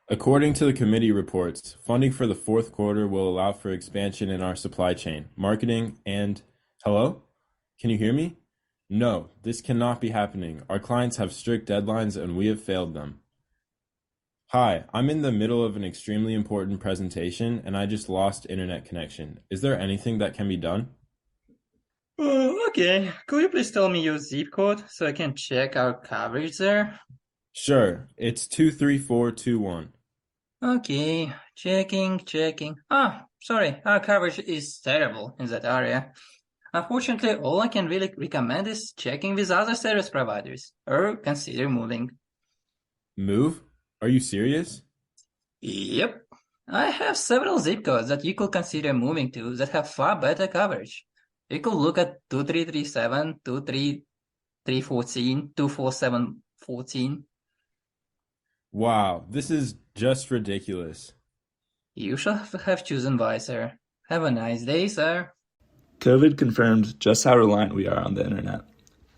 According to the committee reports, funding for the fourth quarter will allow for expansion in our supply chain, marketing, and hello? Can you hear me? No, this cannot be happening. Our clients have strict deadlines and we have failed them. Hi, I'm in the middle of an extremely important presentation and I just lost internet connection. Is there anything that can be done? Okay, could you please tell me your zip code so I can check our coverage there? Sure, it's 23421. Okay, checking. Sorry, our coverage is terrible in that area. Unfortunately, all I can really recommend is checking with other service providers or consider moving. Move? Are you serious? Yep, I have several zip codes that you could consider moving to that have far better coverage. You could look at 2337, 23314, 24714. Wow, this is just ridiculous. You shall have chosen wiser. Have a nice day, sir. COVID confirmed just how reliant we are on the internet.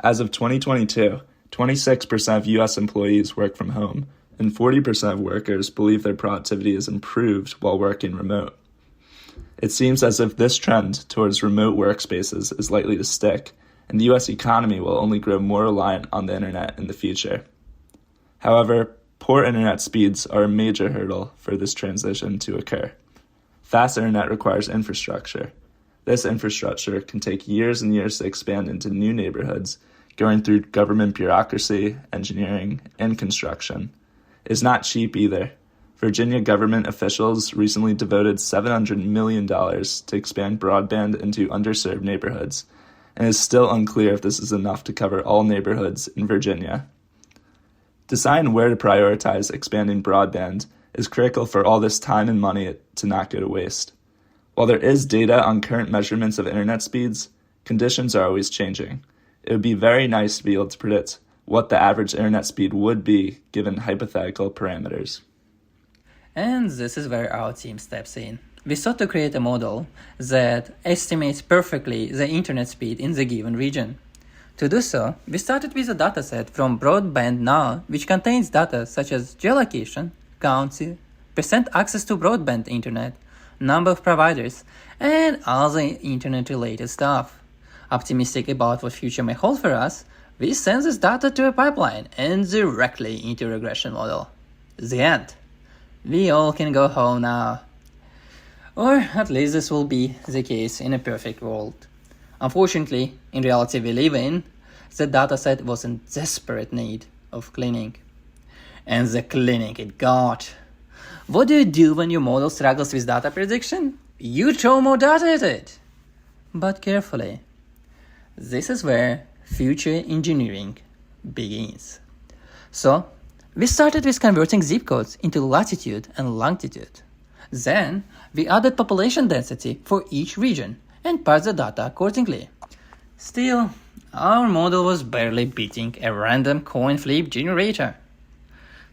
As of 2022, 26% of US employees work from home, and 40% of workers believe their productivity is improved while working remote. It seems as if this trend towards remote workspaces is likely to stick, and the US economy will only grow more reliant on the internet in the future. However, poor internet speeds are a major hurdle for this transition to occur. Fast internet requires infrastructure. This infrastructure can take years and years to expand into new neighborhoods, going through government bureaucracy, engineering, and construction. It's not cheap either. Virginia government officials recently devoted $700 million to expand broadband into underserved neighborhoods, and it's still unclear if this is enough to cover all neighborhoods in Virginia. Deciding where to prioritize expanding broadband is critical for all this time and money to not go to waste. While there is data on current measurements of internet speeds, conditions are always changing. It would be very nice to be able to predict what the average internet speed would be given hypothetical parameters. And this is where our team steps in. We sought to create a model that estimates perfectly the internet speed in the given region. To do so, we started with a dataset from Broadband Now, which contains data such as geolocation, county, percent access to broadband internet, number of providers, and other internet-related stuff. Optimistic about what future may hold for us, we send this data to a pipeline and directly into a regression model. The end. We all can go home now. Or at least this will be the case in a perfect world. Unfortunately, in reality we live in, the dataset was in desperate need of cleaning. And the cleaning it got. What do you do when your model struggles with data prediction? You throw more data at it. But carefully. This is where future engineering begins. So, we started with converting zip codes into latitude and longitude. Then, we added population density for each region and parsed the data accordingly. Still, our model was barely beating a random coin flip generator.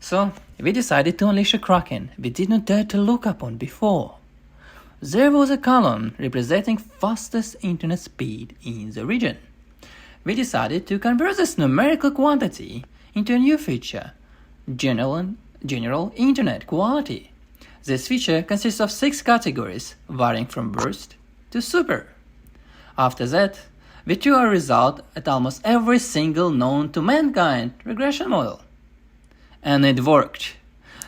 So, we decided to unleash a kraken we did not dare to look upon before. There was a column representing fastest internet speed in the region. We decided to convert this numerical quantity into a new feature, general internet quality. This feature consists of 6 categories, varying from worst to super. After that, we threw our result at almost every single known to mankind regression model. And it worked.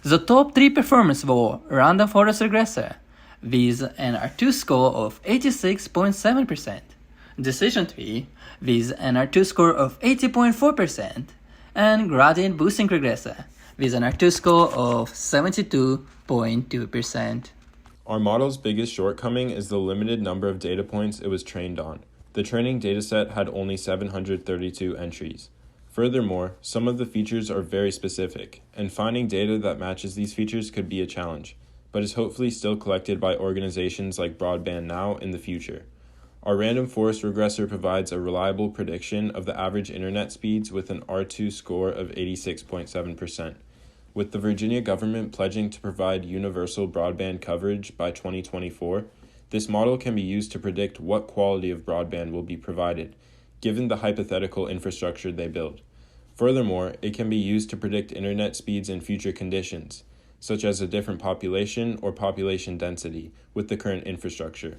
The top 3 performers were Random Forest Regressor with an R2 score of 86.7%, Decision Tree with an R2 score of 80.4%, and Gradient Boosting Regressor with an R2 score of 72.2%. Our model's biggest shortcoming is the limited number of data points it was trained on. The training dataset had only 732 entries. Furthermore, some of the features are very specific, and finding data that matches these features could be a challenge, but is hopefully still collected by organizations like Broadband Now in the future. Our random forest regressor provides a reliable prediction of the average internet speeds with an R2 score of 86.7%. With the Virginia government pledging to provide universal broadband coverage by 2024, this model can be used to predict what quality of broadband will be provided, given the hypothetical infrastructure they build. Furthermore, it can be used to predict internet speeds in future conditions. such as a different population or population density, with the current infrastructure.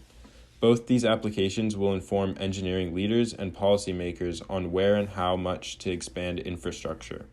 Both these applications will inform engineering leaders and policymakers on where and how much to expand infrastructure.